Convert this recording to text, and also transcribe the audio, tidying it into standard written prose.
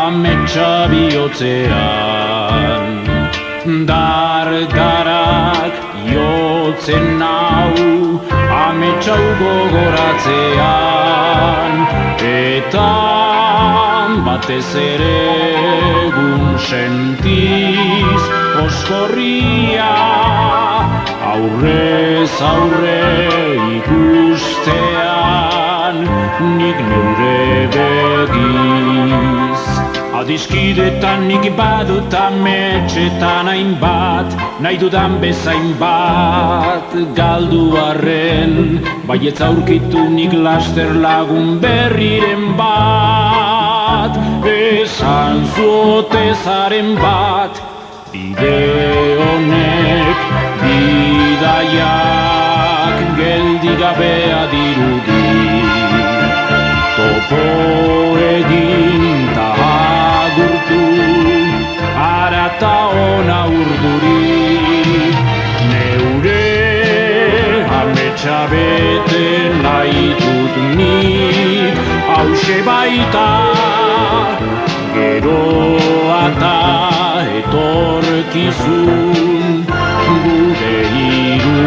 ametsa bihotzean. Dardarak jotzen nau ametsa gogoratzean. Eta batez ere egun sentiz oskorria aurrez aurre ikustean nik neure begiz. Adiskidetan nik badut ametsetan hainbat, nahi dudan bezain bat galdu arren, baietz aurkitu nik laster lagun berriren bat. Esan zuote zaren bat, bide honek bidaiak geldi gabea dirudi. Topo egin ta agurtu, arata ona urduri. Neure ametsa bete nahi dut nik, hauxe baita geroa eta etorkizun gure hiru